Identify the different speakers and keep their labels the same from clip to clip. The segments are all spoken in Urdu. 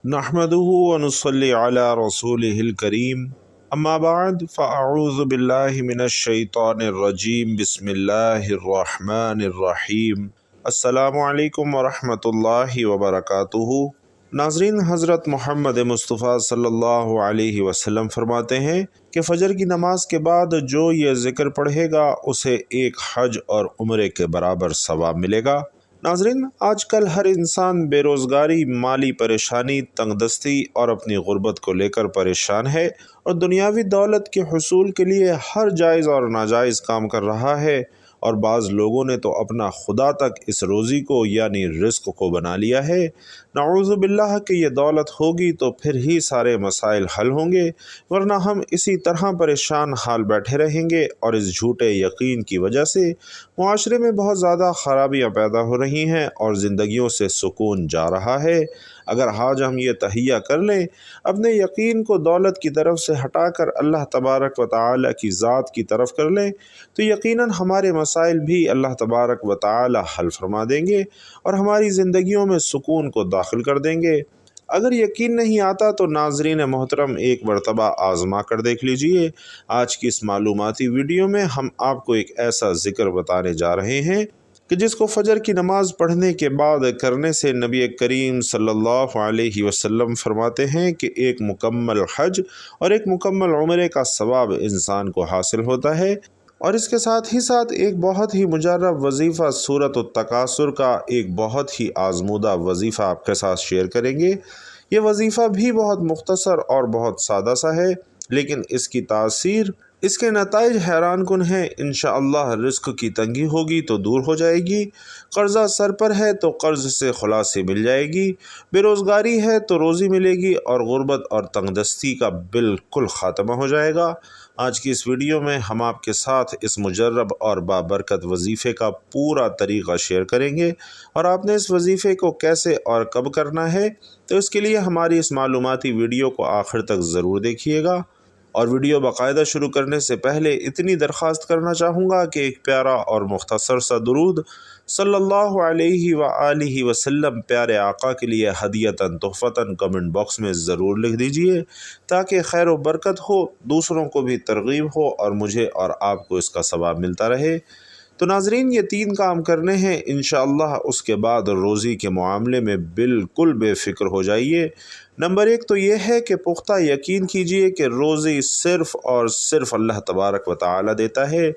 Speaker 1: نحمدہ ونصلی علی رسولہ الکریم اما بعد فاعوذ باللہ من الشیطان الرجیم بسم اللہ الرحمن الرحیم السلام علیکم ورحمۃ اللہ وبرکاتہ۔ ناظرین، حضرت محمد مصطفیٰ صلی اللہ علیہ وسلم فرماتے ہیں کہ فجر کی نماز کے بعد جو یہ ذکر پڑھے گا اسے ایک حج اور عمرے کے برابر ثواب ملے گا۔ ناظرین، آج کل ہر انسان بے روزگاری، مالی پریشانی، تنگ دستی اور اپنی غربت کو لے کر پریشان ہے اور دنیاوی دولت کے حصول کے لیے ہر جائز اور ناجائز کام کر رہا ہے، اور بعض لوگوں نے تو اپنا خدا تک اس روزی کو یعنی رزق کو بنا لیا ہے۔ نعوذ باللہ کہ یہ دولت ہوگی تو پھر ہی سارے مسائل حل ہوں گے، ورنہ ہم اسی طرح پریشان حال بیٹھے رہیں گے، اور اس جھوٹے یقین کی وجہ سے معاشرے میں بہت زیادہ خرابیاں پیدا ہو رہی ہیں اور زندگیوں سے سکون جا رہا ہے۔ اگر آج ہم یہ تہیہ کر لیں، اپنے یقین کو دولت کی طرف سے ہٹا کر اللہ تبارک و تعالی کی ذات کی طرف کر لیں، تو یقیناً ہمارے مسائل بھی اللہ تبارک و تعالی حل فرما دیں گے اور ہماری زندگیوں میں سکون کو داخل کر دیں گے۔ اگر یقین نہیں آتا تو ناظرین محترم، ایک مرتبہ آزما کر دیکھ لیجئے۔ آج کی اس معلوماتی ویڈیو میں ہم آپ کو ایک ایسا ذکر بتانے جا رہے ہیں کہ جس کو فجر کی نماز پڑھنے کے بعد کرنے سے نبی کریم صلی اللہ علیہ وسلم فرماتے ہیں کہ ایک مکمل حج اور ایک مکمل عمرے کا ثواب انسان کو حاصل ہوتا ہے، اور اس کے ساتھ ہی ساتھ ایک بہت ہی مجرب وظیفہ سورۃ التکاثر کا ایک بہت ہی آزمودہ وظیفہ آپ کے ساتھ شیئر کریں گے۔ یہ وظیفہ بھی بہت مختصر اور بہت سادہ سا ہے، لیکن اس کی تاثیر، اس کے نتائج حیران کن ہیں۔ انشاءاللہ رزق کی تنگی ہوگی تو دور ہو جائے گی، قرضہ سر پر ہے تو قرض سے خلاصی مل جائے گی، بے روزگاری ہے تو روزی ملے گی، اور غربت اور تنگ دستی کا بالکل خاتمہ ہو جائے گا۔ آج کی اس ویڈیو میں ہم آپ کے ساتھ اس مجرب اور بابرکت وظیفے کا پورا طریقہ شیئر کریں گے، اور آپ نے اس وظیفے کو کیسے اور کب کرنا ہے تو اس کے لیے ہماری اس معلوماتی ویڈیو کو آخر تک ضرور دیکھیے گا۔ اور ویڈیو باقاعدہ شروع کرنے سے پہلے اتنی درخواست کرنا چاہوں گا کہ ایک پیارا اور مختصر سا درود صلی اللہ علیہ وآلہ وسلم پیارے آقا کے لیے ہدیتاً تحفتاً کمنٹ باکس میں ضرور لکھ دیجئے، تاکہ خیر و برکت ہو، دوسروں کو بھی ترغیب ہو، اور مجھے اور آپ کو اس کا ثواب ملتا رہے۔ تو ناظرین، یہ 3 کام کرنے ہیں انشاءاللہ، اس کے بعد روزی کے معاملے میں بالکل بے فکر ہو جائیے۔ نمبر 1 تو یہ ہے کہ پختہ یقین کیجئے کہ روزی صرف اور صرف اللہ تبارک و تعالی دیتا ہے،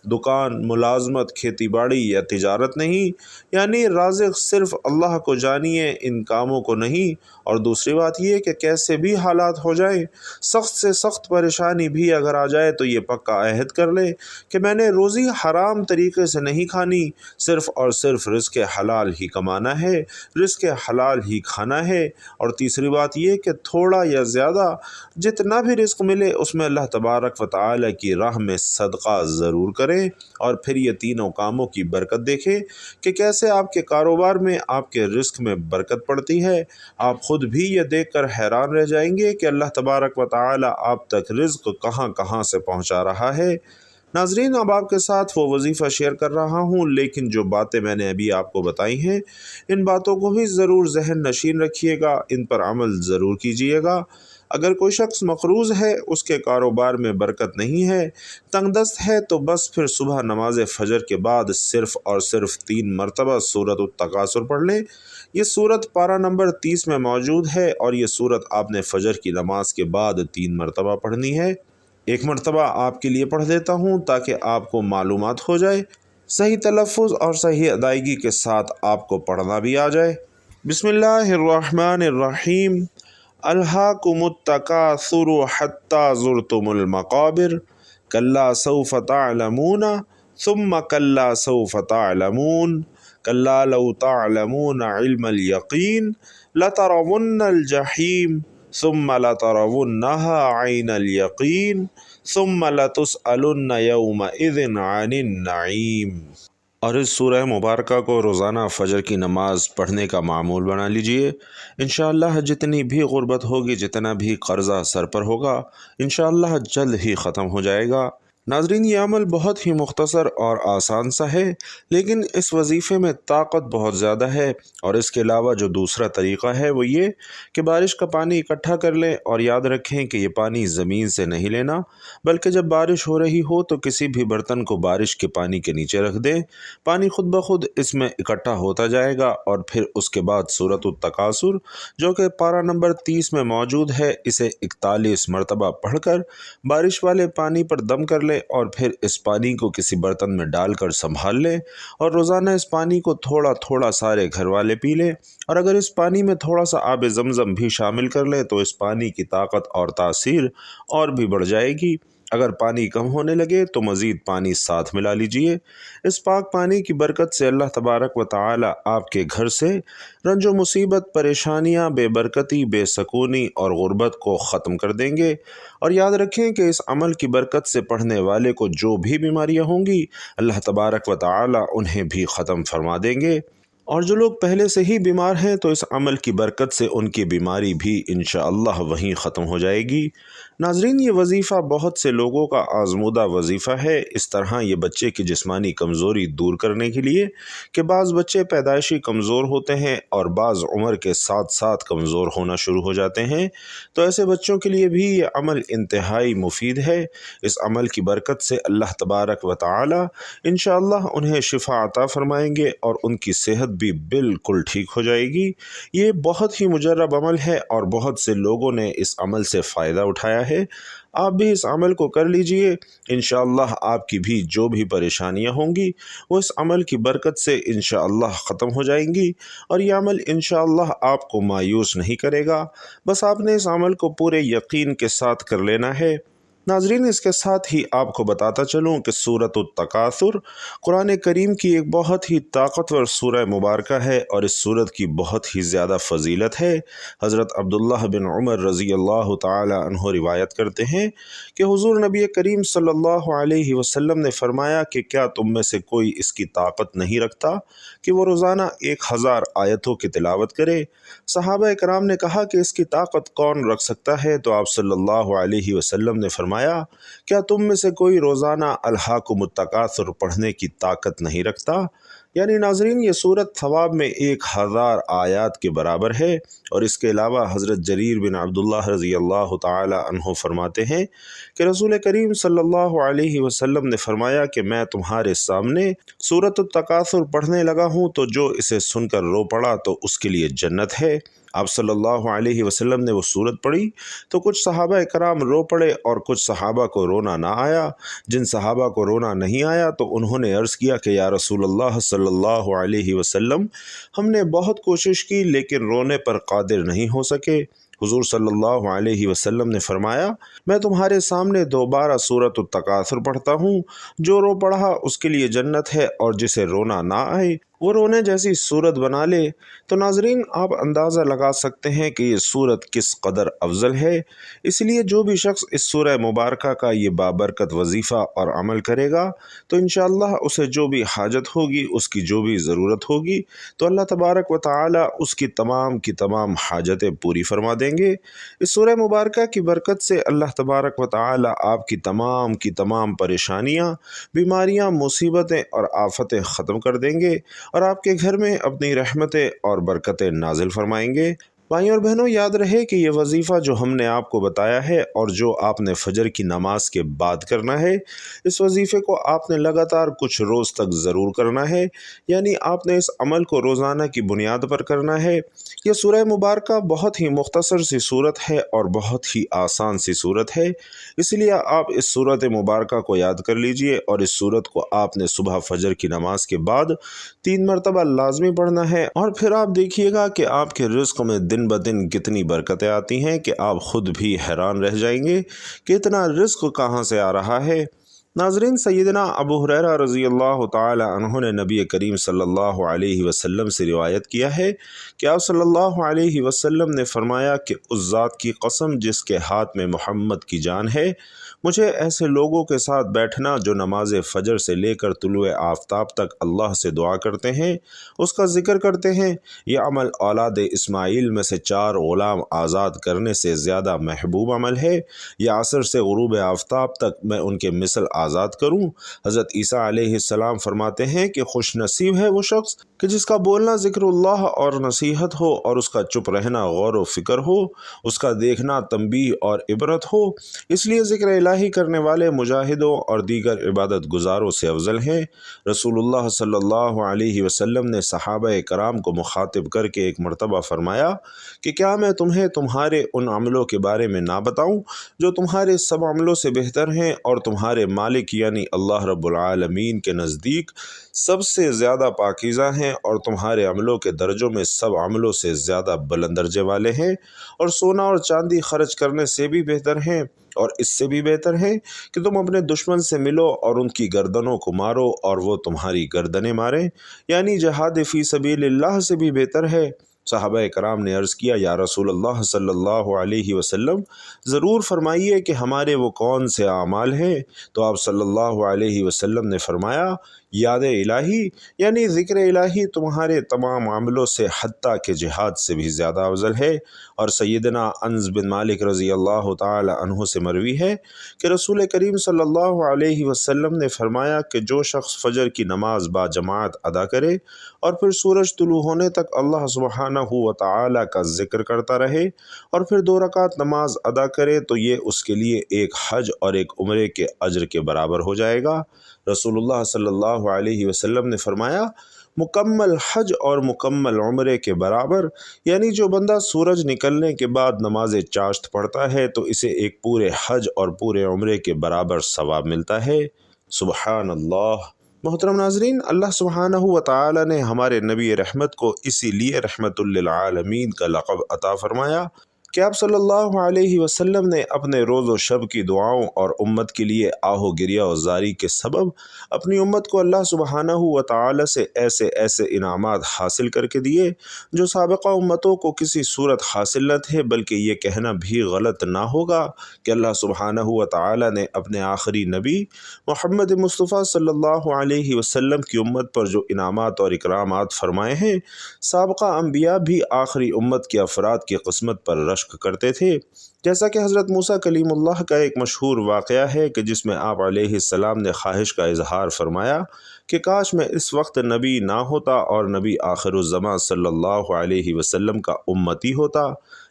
Speaker 1: دکان، ملازمت، کھیتی باڑی یا تجارت نہیں، یعنی رازق صرف اللہ کو جانیے، ان کاموں کو نہیں۔ اور دوسری بات یہ کہ کیسے بھی حالات ہو جائیں، سخت سے سخت پریشانی بھی اگر آ جائے تو یہ پکا عہد کر لے کہ میں نے روزی حرام طریقے سے نہیں کھانی، صرف اور صرف رزق حلال ہی کمانا ہے، رزق حلال ہی کھانا ہے۔ اور تیسری بات یہ کہ تھوڑا یا زیادہ جتنا بھی رزق ملے اس میں اللہ تبارک و تعالی کی راہ میں صدقہ ضرور کریں، اور پھر یہ تینوں کاموں کی برکت دیکھیں کہ کیسے آپ کے کاروبار میں، آپ کے رزق میں برکت پڑتی ہے۔ آپ خود بھی یہ دیکھ کر حیران رہ جائیں گے کہ اللہ تبارک و تعالی آپ تک رزق کہاں کہاں سے پہنچا رہا ہے۔ ناظرین، اب آپ کے ساتھ وہ وظیفہ شیئر کر رہا ہوں، لیکن جو باتیں میں نے ابھی آپ کو بتائی ہیں ان باتوں کو بھی ضرور ذہن نشین رکھیے گا، ان پر عمل ضرور کیجیے گا۔ اگر کوئی شخص مقروض ہے، اس کے کاروبار میں برکت نہیں ہے، تنگ دست ہے، تو بس پھر صبح نماز فجر کے بعد صرف اور صرف 3 مرتبہ سورۃ التکاثر پڑھ لیں۔ یہ سورت پارہ نمبر 30 میں موجود ہے، اور یہ سورت آپ نے فجر کی نماز کے بعد 3 مرتبہ پڑھنی ہے۔ ایک مرتبہ آپ کے لیے پڑھ دیتا ہوں تاکہ آپ کو معلومات ہو جائے، صحیح تلفظ اور صحیح ادائیگی کے ساتھ آپ کو پڑھنا بھی آ جائے۔ بسم اللہ الرحمن الرحیم۔ الہاکم التکاثر حتی زرتم المقابر، کلا سوف تعلمون ثم کلا سوف تعلمون، کلا لو تعلمون علم الیقین لترون الجحیم ثم لترونها عین الیقین ثم لتسألن یومئذ عن النعیم۔ اور اس سورہ مبارکہ کو روزانہ فجر کی نماز پڑھنے کا معمول بنا لیجئے۔ انشاءاللہ جتنی بھی غربت ہوگی، جتنا بھی قرضہ سر پر ہوگا، انشاءاللہ جلد ہی ختم ہو جائے گا۔ ناظرین، یہ عمل بہت ہی مختصر اور آسان سا ہے، لیکن اس وظیفے میں طاقت بہت زیادہ ہے۔ اور اس کے علاوہ جو دوسرا طریقہ ہے وہ یہ کہ بارش کا پانی اکٹھا کر لیں، اور یاد رکھیں کہ یہ پانی زمین سے نہیں لینا، بلکہ جب بارش ہو رہی ہو تو کسی بھی برتن کو بارش کے پانی کے نیچے رکھ دیں۔ پانی خود بخود اس میں اکٹھا ہوتا جائے گا، اور پھر اس کے بعد سورۃ التکاثر جو کہ پارہ نمبر 30 میں موجود ہے، اسے 41 مرتبہ پڑھ کر بارش والے پانی پر دم کر لیں، اور پھر اس پانی کو کسی برتن میں ڈال کر سنبھال لیں، اور روزانہ اس پانی کو تھوڑا تھوڑا سارے گھر والے پی لیں۔ اور اگر اس پانی میں تھوڑا سا آب زمزم بھی شامل کر لیں تو اس پانی کی طاقت اور تاثیر اور بھی بڑھ جائے گی۔ اگر پانی کم ہونے لگے تو مزید پانی ساتھ ملا لیجئے۔ اس پاک پانی کی برکت سے اللہ تبارک و تعالی آپ کے گھر سے رنج و مصیبت، پریشانیاں، بے برکتی، بے سکونی اور غربت کو ختم کر دیں گے۔ اور یاد رکھیں کہ اس عمل کی برکت سے پڑھنے والے کو جو بھی بیماریاں ہوں گی، اللہ تبارک و تعالی انہیں بھی ختم فرما دیں گے۔ اور جو لوگ پہلے سے ہی بیمار ہیں تو اس عمل کی برکت سے ان کی بیماری بھی انشاءاللہ وہیں ختم ہو جائے گی۔ ناظرین، یہ وظیفہ بہت سے لوگوں کا آزمودہ وظیفہ ہے۔ اس طرح یہ بچے کی جسمانی کمزوری دور کرنے کے لیے کہ بعض بچے پیدائشی کمزور ہوتے ہیں اور بعض عمر کے ساتھ ساتھ کمزور ہونا شروع ہو جاتے ہیں، تو ایسے بچوں کے لیے بھی یہ عمل انتہائی مفید ہے۔ اس عمل کی برکت سے اللہ تبارک و تعالی انشاءاللہ انہیں شفا عطا فرمائیں گے اور ان کی صحت بھی بالکل ٹھیک ہو جائے گی۔ یہ بہت ہی مجرب عمل ہے اور بہت سے لوگوں نے اس عمل سے فائدہ اٹھایا ہے۔ آپ بھی اس عمل کو کر لیجئے، انشاءاللہ آپ کی بھی جو بھی پریشانیاں ہوں گی وہ اس عمل کی برکت سے انشاءاللہ ختم ہو جائیں گی، اور یہ عمل انشاءاللہ آپ کو مایوس نہیں کرے گا۔ بس آپ نے اس عمل کو پورے یقین کے ساتھ کر لینا ہے۔ ناظرین، اس کے ساتھ ہی آپ کو بتاتا چلوں کہ سورۃ التکاثر قرآن کریم کی ایک بہت ہی طاقتور سورہ مبارکہ ہے، اور اس سورت کی بہت ہی زیادہ فضیلت ہے۔ حضرت عبداللہ بن عمر رضی اللہ تعالی عنہ روایت کرتے ہیں کہ حضور نبی کریم صلی اللہ علیہ وسلم نے فرمایا کہ کیا تم میں سے کوئی اس کی طاقت نہیں رکھتا کہ وہ روزانہ 1000 آیتوں کی تلاوت کرے؟ صحابہ کرام نے کہا کہ اس کی طاقت کون رکھ سکتا ہے؟ تو آپ صلی اللہ علیہ وسلم نے فرمایا، کیا تم میں سے کوئی روزانہ الہاکم التکاثر پڑھنے کی طاقت نہیں رکھتا؟ یعنی ناظرین، یہ سورت ثواب میں 1000 آیات کے برابر ہے۔ اور اس کے علاوہ حضرت جریر بن عبداللہ رضی اللہ تعالی عنہ فرماتے ہیں کہ رسول کریم صلی اللہ علیہ وسلم نے فرمایا کہ میں تمہارے سامنے سورت التکاثر پڑھنے لگا ہوں تو جو اسے سن کر رو پڑا تو اس کے لیے جنت ہے۔ آپ صلی اللہ علیہ وسلم نے وہ سورت پڑھی تو کچھ صحابہ کرام رو پڑے اور کچھ صحابہ کو رونا نہ آیا۔ جن صحابہ کو رونا نہیں آیا تو انہوں نے عرض کیا کہ یا رسول اللہ صلی اللہ علیہ وسلم، ہم نے بہت کوشش کی لیکن رونے پر قادر نہیں ہو سکے۔ حضور صلی اللہ علیہ وسلم نے فرمایا، میں تمہارے سامنے دوبارہ سورۃ التکاثر پڑھتا ہوں، جو رو پڑھا اس کے لیے جنت ہے، اور جسے رونا نہ آئے وہ رونے جیسی صورت بنا لے۔ تو ناظرین، آپ اندازہ لگا سکتے ہیں کہ یہ صورت کس قدر افضل ہے۔ اس لیے جو بھی شخص اس سورہ مبارکہ کا یہ بابرکت وظیفہ اور عمل کرے گا تو انشاءاللہ اسے جو بھی حاجت ہوگی، اس کی جو بھی ضرورت ہوگی، تو اللہ تبارک و تعالی اس کی تمام حاجتیں پوری فرما دیں گے۔ اس سورہ مبارکہ کی برکت سے اللہ تبارک و تعالی آپ کی تمام پریشانیاں، بیماریاں، مصیبتیں اور آفتیں ختم کر دیں گے، اور آپ کے گھر میں اپنی رحمتیں اور برکتیں نازل فرمائیں گے۔ بھائیوں اور بہنوں، یاد رہے کہ یہ وظیفہ جو ہم نے آپ کو بتایا ہے اور جو آپ نے فجر کی نماز کے بعد کرنا ہے، اس وظیفے کو آپ نے لگاتار کچھ روز تک ضرور کرنا ہے، یعنی آپ نے اس عمل کو روزانہ کی بنیاد پر کرنا ہے۔ یہ سورہ مبارکہ بہت ہی مختصر سی صورت ہے اور بہت ہی آسان سی صورت ہے، اس لیے آپ اس صورت مبارکہ کو یاد کر لیجئے، اور اس صورت کو آپ نے صبح فجر کی نماز کے بعد 3 مرتبہ لازمی پڑھنا ہے، اور پھر آپ دیکھیے گا کہ آپ کے رزق میں دن بدن کتنی برکتیں آتی ہیں کہ آپ خود بھی حیران رہ جائیں گے کہ اتنا رزق کہاں سے آ رہا ہے۔ ناظرین، سیدنا ابو ہریرہ رضی اللہ تعالی عنہ نے نبی کریم صلی اللہ علیہ وسلم سے روایت کیا ہے کہ آپ صلی اللہ علیہ وسلم نے فرمایا کہ اس ذات کی قسم جس کے ہاتھ میں محمد کی جان ہے، مجھے ایسے لوگوں کے ساتھ بیٹھنا جو نماز فجر سے لے کر طلوع آفتاب تک اللہ سے دعا کرتے ہیں، اس کا ذکر کرتے ہیں، یہ عمل اولاد اسماعیل میں سے 4 غلام آزاد کرنے سے زیادہ محبوب عمل ہے۔ یہ عصر سے غروب آفتاب تک میں ان کے مثل آزاد کروں؟ حضرت عیسیٰ علیہ السلام فرماتے ہیں کہ خوش نصیب ہے وہ شخص کہ جس کا بولنا ذکر اللہ اور نصیحت ہو اور اس کا چپ رہنا غور و فکر ہو، اس کا دیکھنا تنبیہ اور عبرت ہو۔ اس لیے ذکر الہی کرنے والے مجاہدوں اور دیگر عبادت گزاروں سے افضل ہیں۔ رسول اللہ صلی اللہ علیہ وسلم نے صحابہ کرام کو مخاطب کر کے ایک مرتبہ فرمایا کہ کیا میں تمہیں تمہارے ان عملوں کے بارے میں نہ بتاؤں جو تمہارے سب عملوں سے بہتر ہیں اور تمہارے مالک یعنی اللہ رب العالمین کے نزدیک سب سے زیادہ پاکیزہ ہیں اور تمہارے عملوں کے درجوں میں سب عملوں سے زیادہ بلند درجے والے ہیں، اور سونا اور چاندی خرچ کرنے سے بھی بہتر ہیں، اور اس سے بھی بہتر ہے کہ تم اپنے دشمن سے ملو اور ان کی گردنوں کو مارو اور وہ تمہاری گردنیں ماریں، یعنی جہاد فی سبیل اللہ سے بھی بہتر ہے۔ صحابہ کرام نے عرض کیا، یا رسول اللہ صلی اللہ علیہ وسلم، ضرور فرمائیے کہ ہمارے وہ کون سے اعمال ہیں؟ تو آپ صلی اللہ علیہ وسلم نے فرمایا، یاد الہی یعنی ذکر الہی تمہارے تمام عملوں سے حتیٰ کہ جہاد سے بھی زیادہ افضل ہے۔ اور سیدنا انس بن مالک رضی اللہ تعالی عنہ سے مروی ہے کہ رسول کریم صلی اللہ علیہ وسلم نے فرمایا کہ جو شخص فجر کی نماز با جماعت ادا کرے اور پھر سورج طلوع ہونے تک اللہ سبحانہ و تعالی کا ذکر کرتا رہے اور پھر 2 رکعت نماز ادا کرے تو یہ اس کے لیے ایک حج اور ایک عمرے کے اجر کے برابر ہو جائے گا۔ رسول اللہ صلی اللہ علیہ وسلم نے فرمایا، مکمل حج اور مکمل عمرے کے برابر، یعنی جو بندہ سورج نکلنے کے بعد نماز چاشت پڑھتا ہے تو اسے ایک پورے حج اور پورے عمرے کے برابر ثواب ملتا ہے۔ سبحان اللہ۔ محترم ناظرین، اللہ سبحانہ و تعالی نے ہمارے نبی رحمت کو اسی لیے رحمت للعالمین کا لقب عطا فرمایا کہ آپ صلی اللہ علیہ وسلم نے اپنے روز و شب کی دعاؤں اور امت کے لیے آہ و گریہ و زاری کے سبب اپنی امت کو اللہ سبحانہ و تعالی سے ایسے ایسے انعامات حاصل کر کے دیے جو سابقہ امتوں کو کسی صورت حاصل نہ تھے، بلکہ یہ کہنا بھی غلط نہ ہوگا کہ اللہ سبحانہ و تعالی نے اپنے آخری نبی محمد مصطفیٰ صلی اللہ علیہ وسلم کی امت پر جو انعامات اور اکرامات فرمائے ہیں، سابقہ انبیاء بھی آخری امت کے افراد کی قسمت پر رشک کرتے تھے۔ جیسا کہ حضرت موسیٰ کلیم اللہ کا ایک مشہور واقعہ ہے کہ جس میں آپ علیہ السلام نے خواہش کا اظہار فرمایا کہ کاش میں اس وقت نبی نہ ہوتا اور نبی آخر الزمان صلی اللہ علیہ وسلم کا امتی ہوتا۔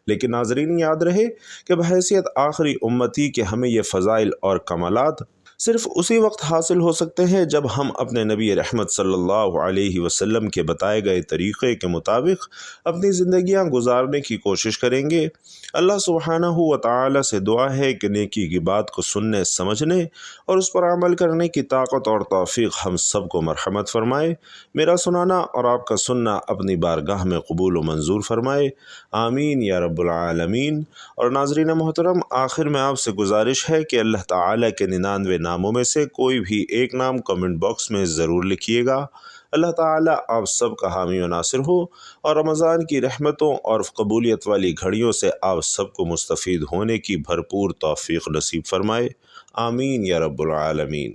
Speaker 1: لیکن ناظرین، یاد رہے کہ بحیثیت آخری امتی کے ہمیں یہ فضائل اور کمالات صرف اسی وقت حاصل ہو سکتے ہیں جب ہم اپنے نبی رحمت صلی اللہ علیہ وسلم کے بتائے گئے طریقے کے مطابق اپنی زندگیاں گزارنے کی کوشش کریں گے۔ اللہ سبحانہ و تعالی سے دعا ہے کہ نیکی کی بات کو سننے، سمجھنے اور اس پر عمل کرنے کی طاقت اور توفیق ہم سب کو مرحمت فرمائے۔ میرا سنانا اور آپ کا سننا اپنی بارگاہ میں قبول و منظور فرمائے، آمین یا رب العالمین۔ اور ناظرین محترم، آخر میں آپ سے گزارش ہے کہ اللہ تعالی کے 99 ناموں میں سے کوئی بھی ایک نام کمنٹ باکس میں ضرور لکھیے گا۔ اللہ تعالیٰ آپ سب کا حامی و ناصر ہو اور رمضان کی رحمتوں اور قبولیت والی گھڑیوں سے آپ سب کو مستفید ہونے کی بھرپور توفیق نصیب فرمائے، آمین یا رب العالمین۔